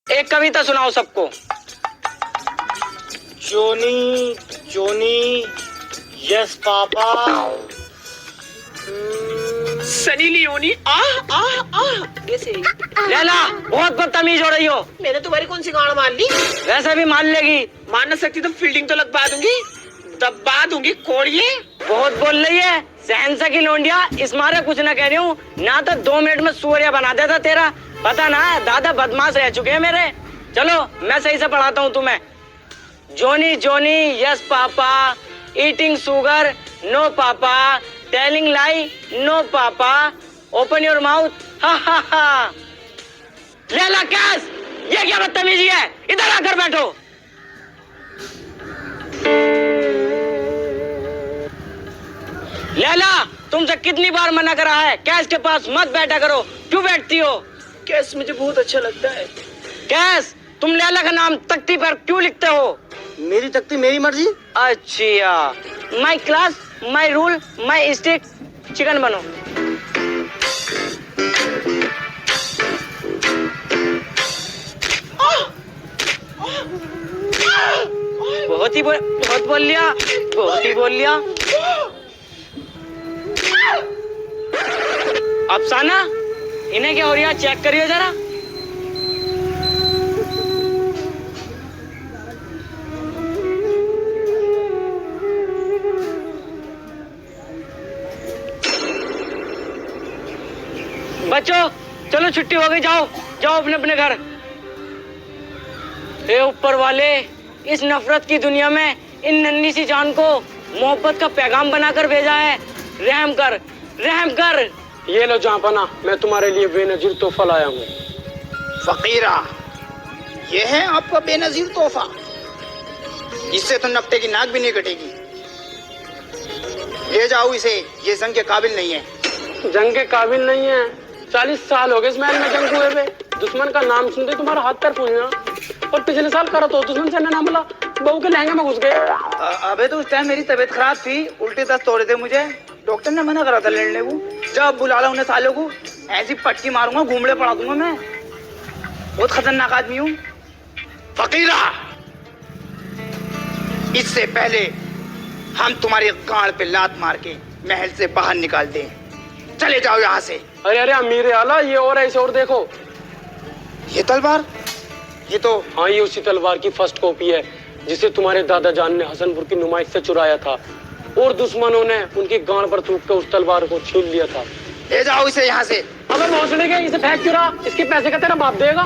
एक कविता सुनाओ सबको। जोनी जोनी यस पापा। सनी लियोनी कैसे? लैला बहुत बदतमीज हो रही हो। मैंने तुम्हारी कौन सी गाड़ मार ली? वैसे भी मान लेगी। मान न सकती तो फील्डिंग तो लगवा दूंगी, दबा दूंगी कोड़िए। बहुत बोल रही है सहनसा की लोंडिया। इस मारे कुछ ना कह रही हूँ ना, तो 2 मिनट में सूर्या बना देता तेरा। पता ना दादा बदमाश रह चुके हैं मेरे। चलो मैं सही से पढ़ाता हूँ तुम्हें। Johnny Johnny yes papa, eating sugar no papa, telling lie no papa, open your mouth ha ha हा। लैला कैस, ये क्या बदतमीजी है? इधर आकर बैठो। लैला तुमसे कितनी बार मना करा है, कैस के पास मत बैठा करो, क्यों बैठती हो? कैस मुझे बहुत अच्छा लगता है। कैस तुम लैला का नाम तख्ती पर क्यों लिखते हो? मेरी तख्ती मेरी मर्जी। अच्छा, my class my rule my stick. Chicken बनो। बहुत बोल लिया, बहुत ही बोल लिया। अफसाना इन्हें क्या हो रहा है, चेक करिए जरा। बच्चों चलो छुट्टी हो गई, जाओ जाओ अपने अपने घर। हे ऊपर वाले, इस नफरत की दुनिया में इन नन्ही सी जान को मोहब्बत का पैगाम बनाकर भेजा है। रहम कर, रहम कर। ये लो जापना, मैं तुम्हारे लिए बेनजीर तोहफा लाया हूँ। फकीरा, ये है आपका बेनजीर तोहफा। इससे तो नक्टे की नाक भी नहीं कटेगी। ले जाओ इसे, ये जंग के काबिल नहीं है। जंग के काबिल नहीं है? 40 साल हो गए इस महल में जंग हुए हुए। दुश्मन का नाम सुनते तुम्हारा हाथ पैर फूलना। और पिछले साल करा तो दुश्मन से ना बोला, बहू के लहंगे में घुस गए। अबे तो उस टाइम मेरी तबीयत खराब थी, उल्टे दस्त तोड़े थे मुझे। डॉक्टर ने मना करा था लड़ने को। जब बुला ला उन्हें सालों को, ऐसी पट्टी मारूंगा, घूमड़े पड़ा दूंगा मैं। बहुत खतरनाक आदमी हूँ। फकीरा, इससे पहले हम तुम्हारी गांड पे लात मार के महल से बाहर निकाल दें, चले जाओ यहाँ से। अरे अरे अमीर आला, ये और ऐसे और देखो। ये तलवार, ये तो हाँ, ये उसी तलवार की फर्स्ट कॉपी है जिसे तुम्हारे दादा जान ने हसनपुर की नुमाइश से चुराया था, और दुश्मनों ने उनकी गांड पर थूक कर उस तलवार को छीन लिया था। ले जाओ इसे यहाँ से। अबे भोसड़ी के, इसे फेंक क्यों रहा? इसके पैसे का तेरा बाप देगा।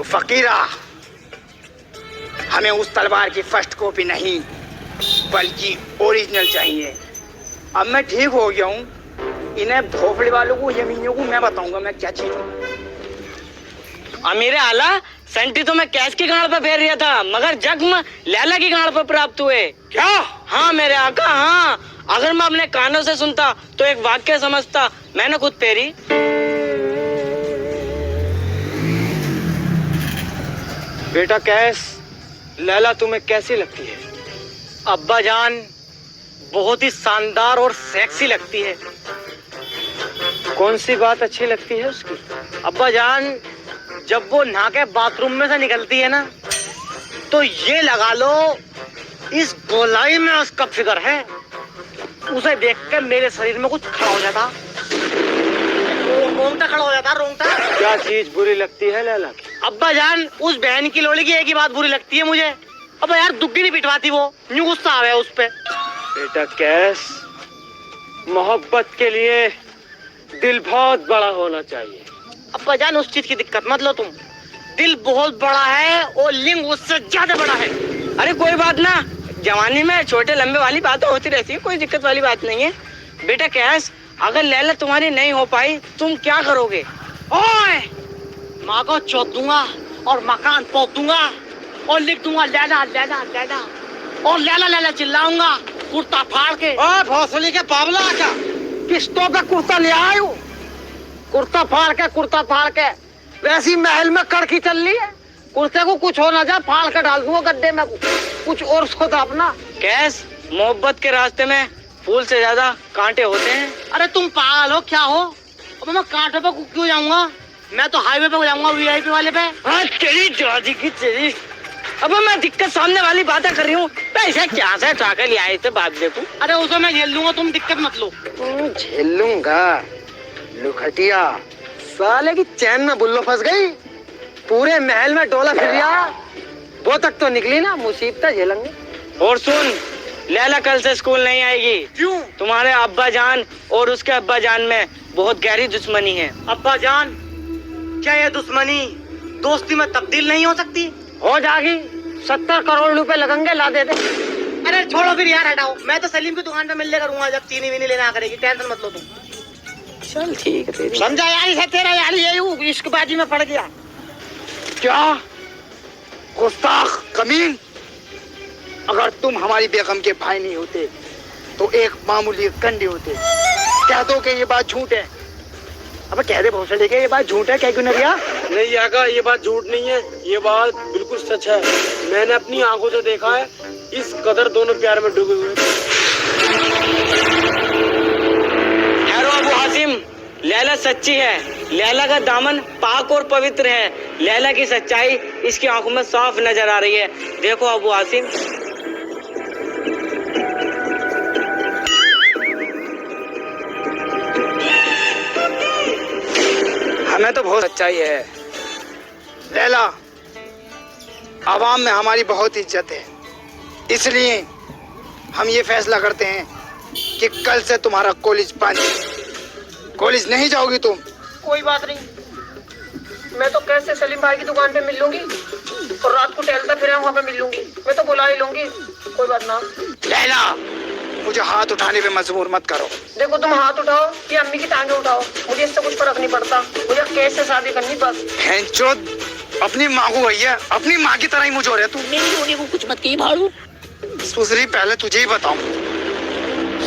फकीरा, हमें उस तलवार की फर्स्ट कॉपी नहीं बल्कि ओरिजिनल चाहिए। अब मैं ठीक हो गया हूँ, इन्हें भोपड़े वालों को, यमीनियों को मैं बताऊंगा मैं क्या चीज हूँ। अमीर आला, सेंटी तो मैं कैश की गांड पर फेर रहा था, मगर जख्म लैला की गांड पर प्राप्त हुए। क्या? हाँ मेरे आका, हाँ। अगर मैं अपने कानों से सुनता तो एक वाक्य समझता, मैंने खुद फेरी। बेटा कैस, लैला तुम्हें कैसी लगती है? अब्बा जान बहुत ही शानदार और सेक्सी लगती है। कौन सी बात अच्छी लगती है उसकी? अब्बा जान, जब वो नहा के बाथरूम में से निकलती है ना, तो ये लगा लो इस गोलाई में उसका फिगर है। उसे देख के मेरे शरीर में कुछ खड़ा हो जाता, रोंगटा खड़ा हो जाता, रोंगटा। क्या चीज बुरी लगती है लैला की? अब्बा जान, उस बहन की लोड़ी की एक ही बात बुरी लगती है मुझे। अब यार दुग्गी नहीं पिटवाती वो, यूं गुस्सा आ गया उस पे। बेटा कैस, मोहब्बत के लिए दिल बहुत बड़ा होना चाहिए। अब्बा जान, उस चीज की दिक्कत मत लो तुम। दिल बहुत बड़ा है और लिंग उससे ज्यादा बड़ा है। अरे कोई बात ना, जवानी में छोटे लंबे वाली बातें होती रहती है, कोई दिक्कत वाली बात नहीं है। बेटा कैस, अगर लैला तुम्हारी नहीं हो पाई, तुम क्या करोगे? ओए, माँ को चौथ दूंगा और मकान पोत दूंगा और लिख दूंगा लैला लैला लैला, और लैला लैला चिल्लाऊंगा कुर्ता फाड़ के। भोसड़ी के पावला, क्या किस्तों पे कुर्ता ले आयु, कुर्ता फाड़ के वैसी महल में कड़की चल रही है। कुर्ते को कुछ हो ना जाए, फाड़ के डाल दूंगा गड्ढे में, कुछ और सोचा अपना। कैस, मोहब्बत के रास्ते में फूल से ज्यादा कांटे होते हैं। अरे तुम पागल हो क्या हो? अब मैं कांटे पर क्यों जाऊंगा? मैं तो हाईवे पे जाऊंगा, वीआईपी वाले पे। हाँ तेरी दादी की तेरी। अब मैं दिक्कत सामने वाली बातें कर रही हूँ, पैसे क्या से चाकर ले आए थे बात देखो। अरे उसे मैं झेल लूंगा, तुम दिक्कत मत लो। झेल लूंगा लुखटिया, साले की चैन में बुल्लो फंस गई, पूरे महल में डोला फिर रहा, वो तक तो निकली ना, मुसीबत झेलेंगे। और सुन, लैला कल से स्कूल नहीं आएगी। क्यों? तुम्हारे अब्बा जान और उसके अब्बा जान में बहुत गहरी दुश्मनी है। अब्बा जान, क्या ये दुश्मनी दोस्ती में तब्दील नहीं हो सकती? हो जाएगी, 70 करोड़ रुपए लगेंगे, ला दे दे। अरे छोड़ो फिर यार, हटाओ। मैं तो सलीम की दुकान पे मिलने करूंगा जब चीनी वीनी लेना करेगी, टेंशन मत लो तुम। चल ठीक है तेरी। समझा यार, इसे तेरा यार ये इश्कबाजी में पड़ गया। क्या गुस्ताख कमीन, अगर तुम हमारी बेगम के भाई नहीं होते तो एक मामूली कंडे होते। कह दो कि ये बात झूठ है। अब कह दे भोसड़ी के ये बात झूठ है, क्या क्यों नरिया? नहीं आका, ये बात झूठ नहीं है, ये बात बिल्कुल सच है। मैंने अपनी आंखों से देखा है, इस कदर दोनों प्यार में डूबे हुए। यारो अबू हासिम, लैला सच्ची है, लैला का दामन पाक और पवित्र है। लैला की सच्चाई इसकी आंखों में साफ नजर आ रही है। देखो अबू हासिम। हमें तो बहुत सच्चाई है लैला, आवाम में हमारी बहुत इज्जत है, इसलिए हम ये फैसला करते हैं कि कल से तुम्हारा कॉलेज बंद। कॉलेज नहीं जाओगी तुम। कोई बात नहीं, मैं तो कैसे सलीम भाई की दुकान पे मिल लूंगी और रात को टहलता फिर वहाँ पे मिल लूंगी, मैं तो बुला ही लूंगी, कोई बात ना। लैला, मुझे हाथ उठाने पे मजबूर मत करो। देखो तुम हाथ उठाओ कि अम्मी की टांगे उठाओ, मुझे इससे कुछ फर्क नहीं पड़ता, मुझे कैसे शादी करनी बस। हैंचोद, अपनी माँ को भैया, अपनी माँ की तरह ही मुझे हो रहा है तू। मेरी होने को कुछ मत कही भाड़ू। सुसरी, पहले तुझे ही बताऊं।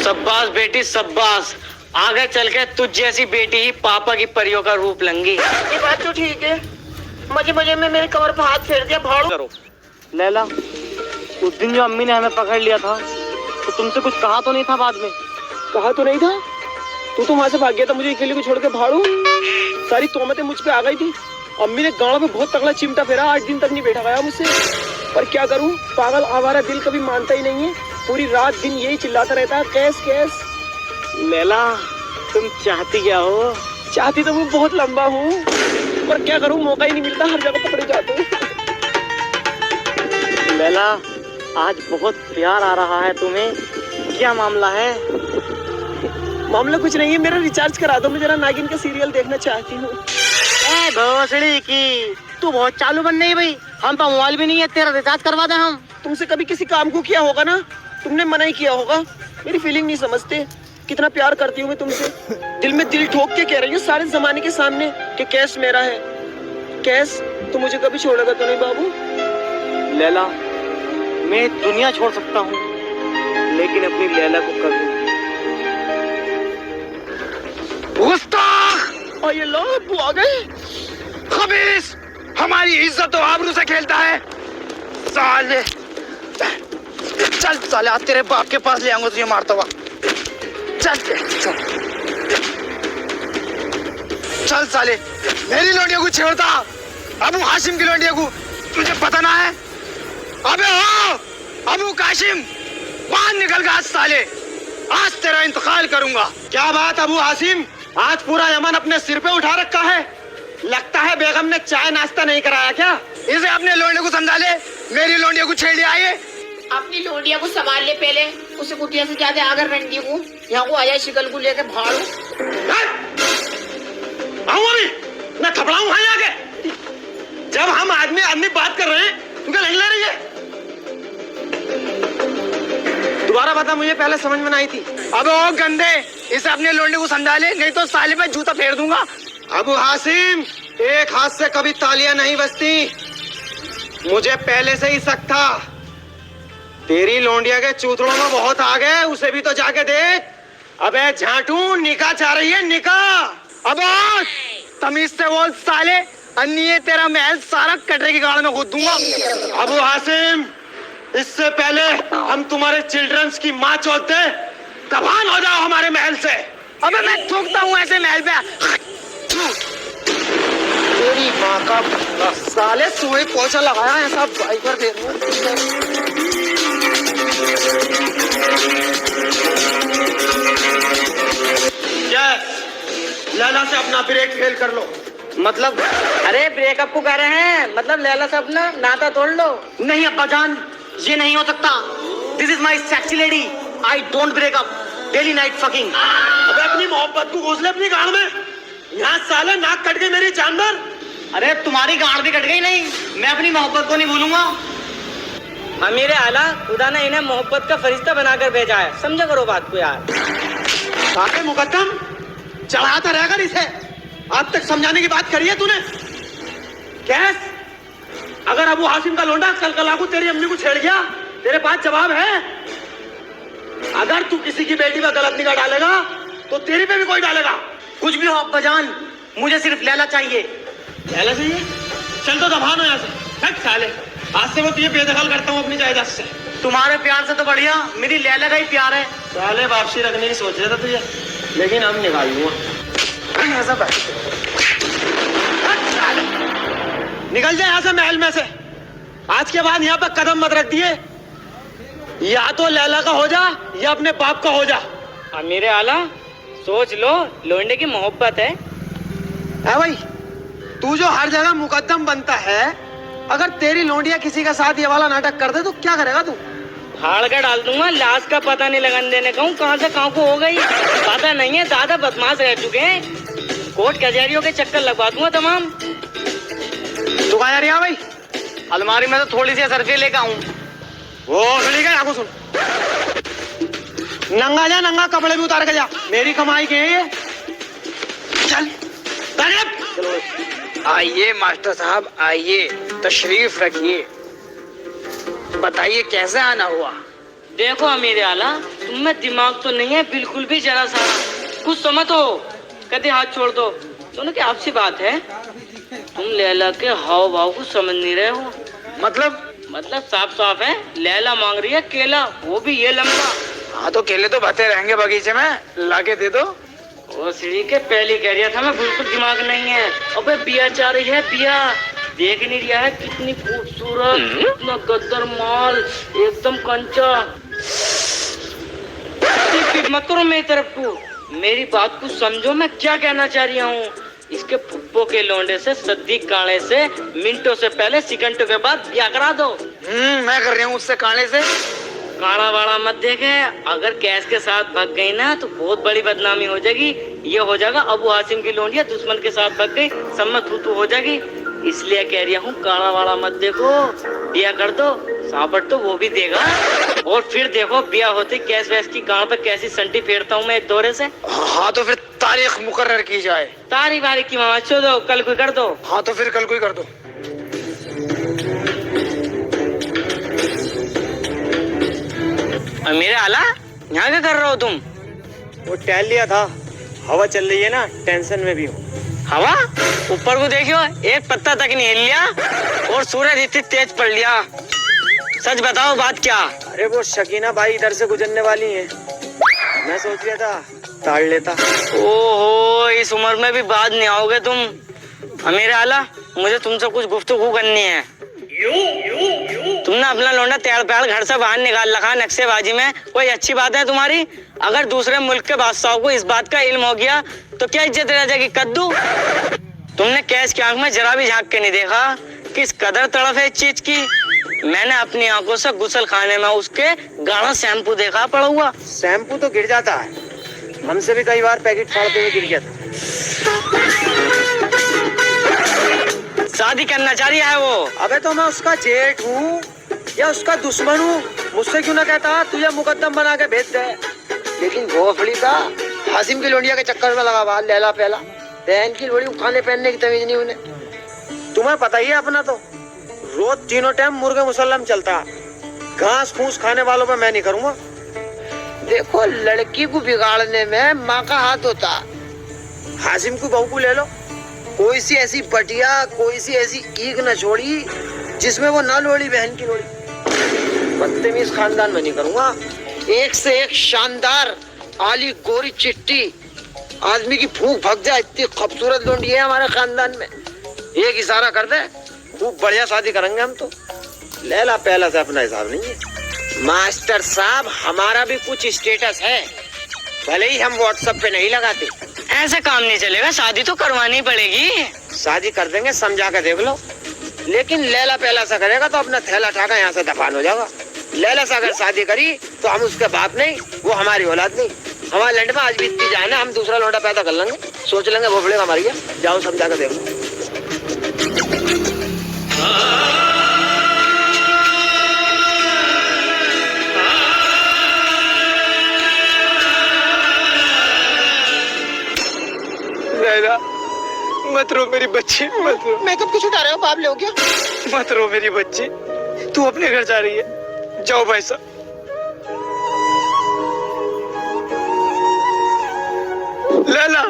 शब्बास बेटी शब्बास, आगे चल के तुझ जैसी बेटी ही पापा की परियों का रूप लेंगी। ये बात तो ठीक है, मजे मजे में मेरे कमर पर हाथ फेर दिया भाड़ू। करो लैला, उस दिन जो अम्मी ने हमें पकड़ लिया था तो तुमसे कुछ कहा तो नहीं था बाद में? कहा तो नहीं था, तू तो वहां से भाग गया था मुझे अकेले को छोड़ के। भाड़ू, सारी तोहमतें मुझ पे आ गई थी। अम्मी ने गांव में बहुत तगड़ा चिमटा फेरा, 8 दिन तक नहीं बैठा गया मुझसे। पर क्या करूं, पागल आवारा दिल कभी मानता ही नहीं है, पूरी रात दिन यही चिल्लाता रहता है, कैस कैस। लैला, तुम चाहती क्या हो? चाहती तो मैं बहुत लंबा हूँ, पर क्या करूं, मौका ही नहीं मिलता, हर जगह पकड़े जाते हैं। लैला, आज बहुत प्यार आ रहा है तुम्हें, क्या मामला है? मामला कुछ नहीं है, मेरा रिचार्ज करा दो, मैं जरा नागिन का सीरियल देखना चाहती हूँ। ए भोसड़ी की, तू बहुत चालू बन रही भाई, हम पे मोबाइल भी नहीं है, तेरा रिचार्ज करवा दे हम। तुमसे कभी किसी काम को किया होगा ना, तुमने मना ही किया होगा, मेरी फीलिंग नहीं समझते, कितना प्यार करती हूँ मैं तुमसे। दिल में दिल ठोक के कह रही हूँ सारे जमाने के सामने कि कैश मेरा है। कैश, तू मुझे कभी छोड़ेगा तो नहीं बाबू? लैला, मैं दुनिया छोड़ सकता हूँ लेकिन अपनी लैला को कभी। गुस्ताख! और ये लोग आ गए। खबीस, हमारी इज्जत और आबरू से खेलता है साले। चल साले, आज तेरे बाप के पास ले आऊंगा तुझे मारता हुआ। चल चल चल साले, मेरी लोटिया को छेड़ता अबू हाशिम की लोटिया को, तुझे पता ना है? अबे हो अबू काशिम, बाहर निकल गया साले, आज तेरा इंतकाल करूंगा। क्या बात अबू हासिम, आज पूरा यमन अपने सिर पे उठा रखा है, लगता है बेगम ने चाय नाश्ता नहीं कराया क्या? इसे अपने लोंडे को समझा ले, मेरी लोंडिया को छेड़ लिया ये। अपनी लोंडिया को संभाल ले पहले, उसे कुटिया से ज्यादा आगर रंडी को यहाँ को आया शिकल को लेके भाड़ू। अभी मैं थपड़ाऊं है आगे, जब हम आदमी आदमी बात कर रहे हैं तुमको लड़ ले रही है। दोबारा बता, मुझे पहले समझ में नहीं थी। अब ओ गंदे, इसे अपने लोंडे को समझा ले, नहीं तो साले पे जूता फेर दूंगा। अबू हासिम, एक हाथ से कभी तालियां नहीं बजती, मुझे पहले से ही शक था। तेरी लोंडिया के चूतड़ों में बहुत आ गए, उसे भी तो जाके देख। अबे झांटू, निकाह चाह रही है निकाह। अब तमीज से बोल साले, अन्य तेरा महल सारा कटरे की गाड़ में कूद दूंगा। अबू हासिम, इससे पहले हम तुम्हारे चिल्ड्रंस की माँ चौथ दे, तबान हो जाओ हमारे महल से। अबे मैं थूकता हूँ ऐसे महल पे। साले सुई पोछा लगाया है सब भाई पर दे लैला से अपना ब्रेक फेल कर लो। मतलब अरे ब्रेकअप को कह रहे हैं, मतलब लैला से अपना नाता तोड़ लो। नहीं अब्बा जान, ये नहीं हो सकता। This is my sexy lady, I don't break up, daily night fucking. अबे अपनी मोहब्बत को घोंसले अपनी गाड़ में। यहाँ साले नाक कट गई मेरी जानवर। अरे तुम्हारी गांड भी कट गई नहीं, मैं अपनी मोहब्बत को नहीं भूलूंगा। अमीर आला, खुदा ने इन्हें मोहब्बत का फरिश्ता बनाकर भेजा है, समझा करो बात को यार। साके मुकद्दम चढ़ाता रहेगा इसे। आज तक समझाने की बात करी है तूने? कैस अगर अबू हासिम का लोंडा कल कलाकू तेरी अम्मी को छेड़ गया, तेरे पास जवाब है? अगर तू किसी की बेटी पर गलत निगाह डालेगा तो तेरी पे भी कोई डालेगा। कुछ भी हो अब्बा जान, मुझे सिर्फ लैला चाहिए। लैला चाहिए? चल तो दबानो यहाँ से। हट साले, आज से मैं तुझे बेदखल करता हूँ अपनी जायदाद से। तुम्हारे प्यार से तो बढ़िया मेरी लैला का ही प्यार है। साले वापसी रखने की सोच रहा था तुझे, लेकिन अब निकाल लूंगा। ऐसा बैठ निकल जाए यहाँ से महल में से। आज के बाद यहाँ पर कदम मत रख दिए। या तो लैला का हो जा या अपने बाप का हो जा। अमीर आला सोच लो, लोंडे की मोहब्बत है। भाई तू जो हर जगह मुकद्दम बनता है, अगर तेरी लोंडिया किसी का साथ ये वाला नाटक कर दे तो क्या करेगा तू? फाड़ कर डाल दूंगा, लाश का पता नहीं लगन देने का हूँ। कहाँ से कहाँ को हो गई पता नहीं है। दादा बदमाश रह चुके हैं, कोर्ट कचहरियों के चक्कर लगवा दूंगा तमाम। तू कहाँ जा रही है भाई? अलमारी में तो थोड़ी सी सरफी लेकर आऊं। वो सुनी क्या? आंखों सुन, नंगा जा, नंगा कपड़े भी उतार के जा। मेरी कमाई के है ये। चल आइए मास्टर साहब, आइए तशरीफ रखिए। बताइए कैसे आना हुआ? देखो अमीर आला, तुम में दिमाग तो नहीं है बिल्कुल भी जरा सा। कुछ समझ हो, कहते हाथ छोड़ दो। दोनों की आपसी बात है, तुम लैला के हाव भाव को समझ नहीं रहे हो। मतलब साफ साफ है, लैला मांग रही है केला, वो भी ये लंबा। हाँ तो केले तो भते रहेंगे बगीचे में, लाके दे दो। वो सीढ़ी के पहले कह रहा था मैं, बिल्कुल दिमाग नहीं है। अबे बिया चाह रही है, बिया देख नहीं रहा है कितनी खूबसूरत, कितना गद्दर माल, एकदम कंचा। मत करो मेरी तरफ को, मेरी बात को समझो मैं क्या कहना चाह रही हूँ। इसके फुप्पो के लोंडे से, सद्दीक काले से मिनटों से पहले, सेकंडों के बाद ब्याह करा दो। मैं कर रही हूँ उससे काले से। काड़ा वाड़ा मत देखे, अगर कैश के साथ भाग गई ना तो बहुत बड़ी बदनामी हो जाएगी। ये हो जाएगा अबू हासिम की लोंडिया दुश्मन के साथ भाग गई, सब में तू हो जाएगी। इसलिए कह रही हूँ काड़ा वाड़ा मत देखो, बिया कर दो। साबट तो वो भी देगा, और फिर देखो बिया होते कैश वैश की गांव पे कैसी संटी फेरता हूँ मैं एक दौरे से। हाँ तो फिर तारीख मुकर्रर की जाए। तारीख वारीख की मामा दो, कल कोई कर दो। हाँ तो फिर कल कोई कर दो। मेरे आला, यहाँ क्या कर रहे हो तुम? वो टहल लिया था, हवा चल रही है ना, टेंशन में भी हूँ। हवा? ऊपर को देखियो, एक पत्ता तक नहीं हिल लिया, और सूरज इतनी तेज पड़ लिया। सच बताओ बात क्या? अरे वो शकीना भाई इधर से गुजरने वाली है, मैं सोच रहा था ताड़ लेता। ओहो, इस उम्र में भी बात नहीं आओगे तुम। मेरे आला, मुझे तुमसे कुछ गुफ्तगू करनी है। तुमने अपना लौंडा तैयार प्यार घर से बाहर निकाल रखा नक्शेबाजी में, कोई अच्छी बात है तुम्हारी? अगर दूसरे मुल्क के बादशाहों को इस बात का इल्म हो गया तो क्या इज्जत रह जाएगी कद्दू? तुमने कैश की आंख में जरा भी झांक के नहीं देखा, किस कदर तड़फ है इस चीज की। मैंने अपनी आंखों से गुसल खाने में उसके गाढ़ा शैम्पू देखा पड़ा हुआ। शैम्पू तो गिर जाता है, हमसे भी कई बार पैकेट फाड़ते हुए गिर गया था। शादी करना चाह रही है वो? अबे तो मैं उसका जेठ हूँ या उसका दुश्मन हूँ? मुझसे क्यों ना कहता तुझे मुकद्दम बना के भेज दे। लेकिन घोफड़ी का हासिम की लोंडिया के चक्कर में लगा हुआ, लैला पहला बहन की लोड़ी खाने पहनने की तमीज नहीं उन्हें। तुम्हें पता ही है अपना, तो रोज तीनों टाइम मुर्गे मुसल्लम चलता, घास फूस खाने वालों पे मैं नहीं करूँगा। देखो लड़की को बिगाड़ने में माँ का हाथ होता। हासिम की बहू को ले लो, कोई सी ऐसी बटिया, कोई सी ऐसी ईग न छोड़ी जिसमें वो ना लोड़ी बहन की लोड़ी। बदतमीज खानदान में नहीं करूँगा। एक से एक शानदार आली गोरी चिट्टी, आदमी की भूख भग जाए इतनी खूबसूरत लोंडी है हमारे खानदान में। एक इशारा कर दे, खूब बढ़िया शादी करेंगे हम तो। लैला पहला से अपना हिसाब नहीं है मास्टर साहब, हमारा भी कुछ स्टेटस है, भले ही हम व्हाट्सएप पे नहीं लगाते। ऐसे काम नहीं चलेगा, शादी तो करवानी पड़ेगी। शादी कर देंगे, समझा के देख लो, लेकिन लैला पहला सा करेगा तो अपना थैला ठाका यहाँ से दफान हो जाएगा। लैला से अगर शादी करी तो हम उसके बाप नहीं, वो हमारी औलाद नहीं। हमारे लैंड में आज भी इतनी जान है, हम दूसरा लौंडा पैदा कर लेंगे, सोच लेंगे वो बड़ेगा हमारी। जाओ समझा के देख लो। लैला मत रो मेरी बच्ची, मत रो। मेकअप क्यों छुटा रहे हो, बाप ले हो क्या? मत रो मेरी बच्ची, तू अपने घर जा रही है, जाओ भाई साहब। लैला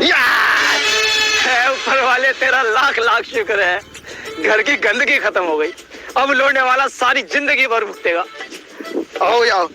यार, है ऊपर वाले तेरा लाख लाख शुक्र है, घर की गंदगी खत्म हो गई। अब लौटने वाला सारी जिंदगी भर भुगतेगा। आओ आओ,